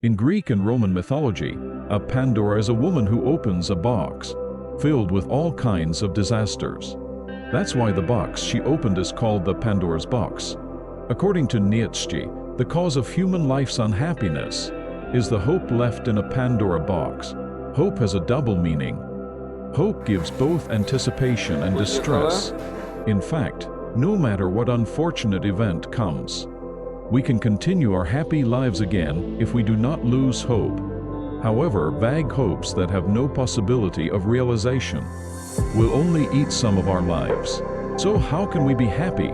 In Greek and Roman mythology, a Pandora is a woman who opens a box filled with all kinds of disasters. That's why the box she opened is called the Pandora's box. According to Nietzsche, the cause of human life's unhappiness is the hope left in a Pandora box. Hope has a double meaning. Hope gives both anticipation and distress. In fact, no matter what unfortunate event comes, we can continue our happy lives again if we do not lose hope. However, vague hopes that have no possibility of realization will only eat some of our lives. So how can we be happy?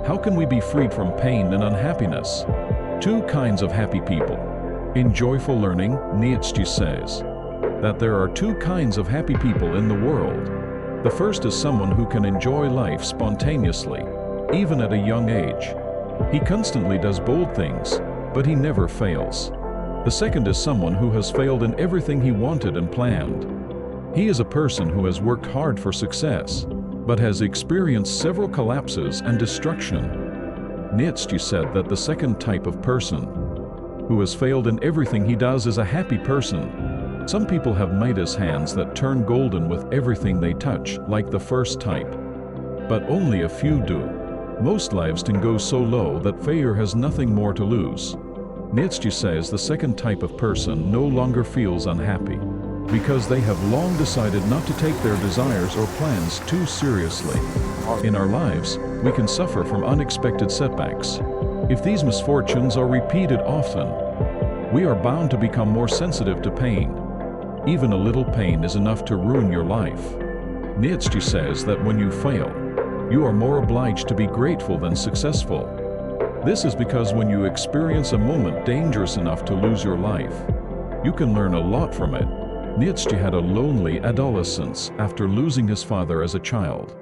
How can we be freed from pain and unhappiness? Two kinds of happy people. In Joyful Learning, Nietzsche says that there are two kinds of happy people in the world. The first is someone who can enjoy life spontaneously, even at a young age. He constantly does bold things, but he never fails. The second is someone who has failed in everything he wanted and planned. He is a person who has worked hard for success, but has experienced several collapses and destruction. Nietzsche said that the second type of person who has failed in everything he does is a happy person. Some people have Midas hands that turn golden with everything they touch, like the first type. But only a few do. Most lives can go so low that failure has nothing more to lose. Nietzsche says the second type of person no longer feels unhappy, because they have long decided not to take their desires or plans too seriously. In our lives, we can suffer from unexpected setbacks. If these misfortunes are repeated often, we are bound to become more sensitive to pain. Even a little pain is enough to ruin your life. Nietzsche says that when you fail, you are more obliged to be grateful than successful. This is because when you experience a moment dangerous enough to lose your life, you can learn a lot from it. Nietzsche had a lonely adolescence after losing his father as a child.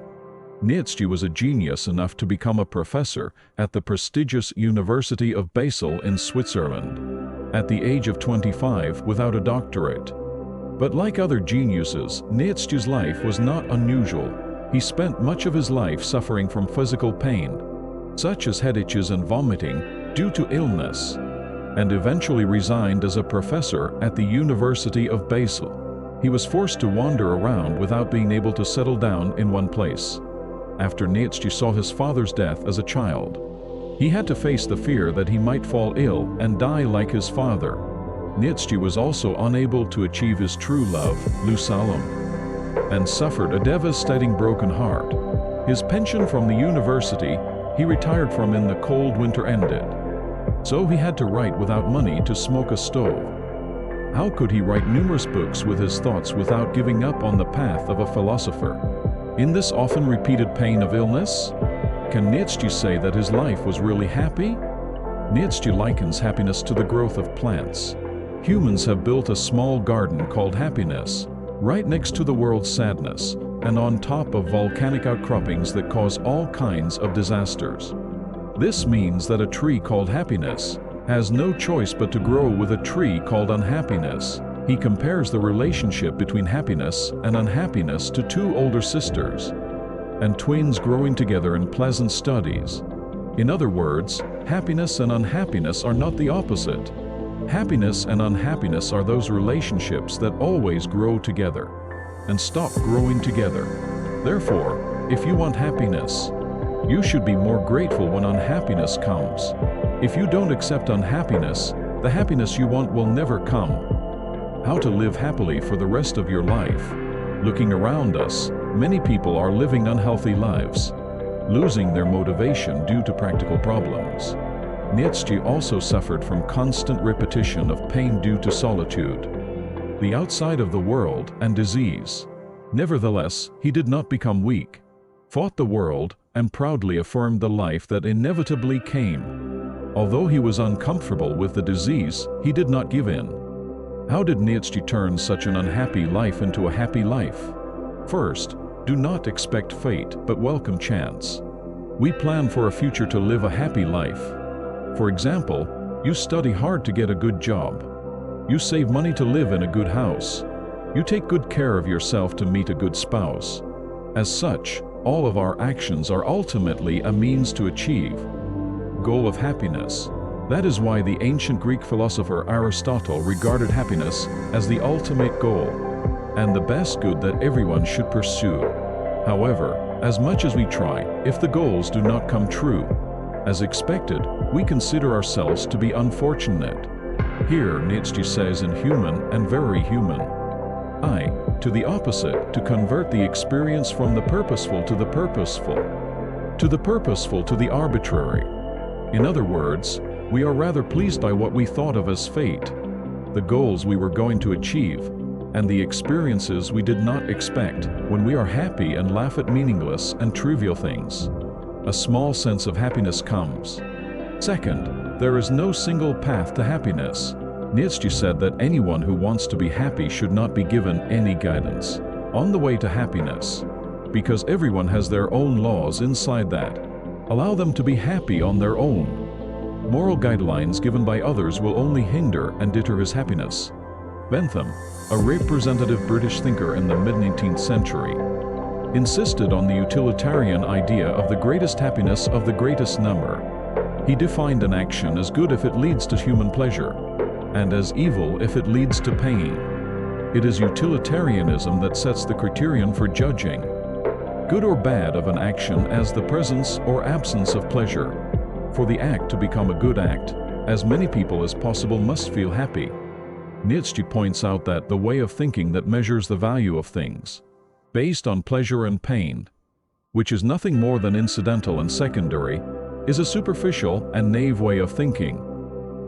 Nietzsche was a genius enough to become a professor at the prestigious University of Basel in Switzerland at the age of 25 without a doctorate. But like other geniuses, Nietzsche's life was not unusual. He spent much of his life suffering from physical pain, such as headaches and vomiting due to illness, and eventually resigned as a professor at the University of Basel. He was forced to wander around without being able to settle down in one place. After Nietzsche saw his father's death as a child, he had to face the fear that he might fall ill and die like his father. Nietzsche was also unable to achieve his true love, Lusalem, and suffered a devastating broken heart. His pension from the university he retired from in the cold winter ended, so he had to write without money to smoke a stove. How could he write numerous books with his thoughts without giving up on the path of a philosopher? In this often repeated pain of illness, can Nietzsche say that his life was really happy? Nietzsche likens happiness to the growth of plants. Humans have built a small garden called happiness, right next to the world's sadness, and on top of volcanic outcroppings that cause all kinds of disasters. This means that a tree called happiness has no choice but to grow with a tree called unhappiness. He compares the relationship between happiness and unhappiness to two older sisters and twins growing together in pleasant studies. In other words, happiness and unhappiness are not the opposite. Happiness and unhappiness are those relationships that always grow together and stop growing together. Therefore, if you want happiness, you should be more grateful when unhappiness comes. If you don't accept unhappiness, the happiness you want will never come. How to live happily for the rest of your life? Looking around us, many people are living unhealthy lives, losing their motivation due to practical problems. Nietzsche also suffered from constant repetition of pain due to solitude, the outside of the world, and disease. Nevertheless, he did not become weak, fought the world, and proudly affirmed the life that inevitably came. Although he was uncomfortable with the disease, he did not give in. How did Nietzsche turn such an unhappy life into a happy life? First, do not expect fate, but welcome chance. We plan for a future to live a happy life. For example, you study hard to get a good job. You save money to live in a good house. You take good care of yourself to meet a good spouse. As such, all of our actions are ultimately a means to achieve goal of happiness. That is why the ancient Greek philosopher Aristotle regarded happiness as the ultimate goal and the best good that everyone should pursue. However, as much as we try, if the goals do not come true, as expected, we consider ourselves to be unfortunate. Here, Nietzsche says inhuman and very human. To the opposite, to convert the experience from the purposeful to the purposeful, to the purposeful to the arbitrary. In other words, we are rather pleased by what we thought of as fate, the goals we were going to achieve, and the experiences we did not expect when we are happy and laugh at meaningless and trivial things. A small sense of happiness comes. Second, there is no single path to happiness. Nietzsche said that anyone who wants to be happy should not be given any guidance on the way to happiness, because everyone has their own laws inside that. Allow them to be happy on their own. Moral guidelines given by others will only hinder and deter his happiness. Bentham, a representative British thinker in the mid-19th century, insisted on the utilitarian idea of the greatest happiness of the greatest number. He defined an action as good if it leads to human pleasure, and as evil if it leads to pain. It is utilitarianism that sets the criterion for judging good or bad of an action as the presence or absence of pleasure. For the act to become a good act, as many people as possible must feel happy. Nietzsche points out that the way of thinking that measures the value of things, based on pleasure and pain, which is nothing more than incidental and secondary, is a superficial and naive way of thinking.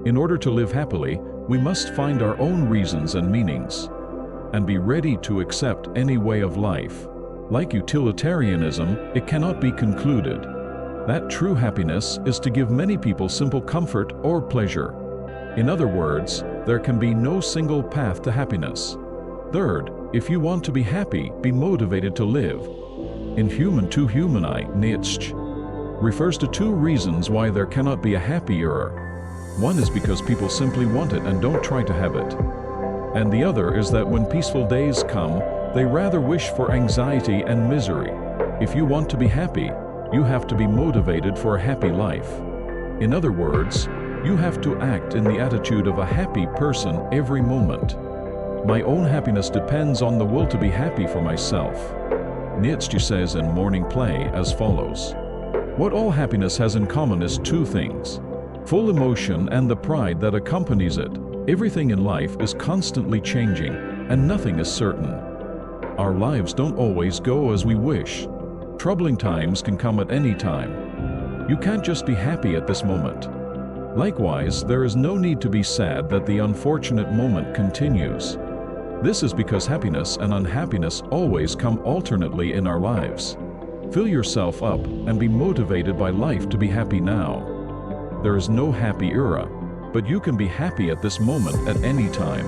In order to live happily, we must find our own reasons and meanings, and be ready to accept any way of life. Like utilitarianism, it cannot be concluded that true happiness is to give many people simple comfort or pleasure. In other words, there can be no single path to happiness. Third, if you want to be happy, be motivated to live. Inhuman to humani, Nietzsche refers to two reasons why there cannot be a happier. One is because people simply want it and don't try to have it. And the other is that when peaceful days come, they rather wish for anxiety and misery. If you want to be happy, you have to be motivated for a happy life. In other words, you have to act in the attitude of a happy person every moment. My own happiness depends on the will to be happy for myself. Nietzsche says in Morning Play as follows: what all happiness has in common is two things: full emotion and the pride that accompanies it. Everything in life is constantly changing, and nothing is certain. Our lives don't always go as we wish. Troubling times can come at any time. You can't just be happy at this moment. Likewise, there is no need to be sad that the unfortunate moment continues. This is because happiness and unhappiness always come alternately in our lives. Fill yourself up and be motivated by life to be happy now. There is no happy era, but you can be happy at this moment at any time.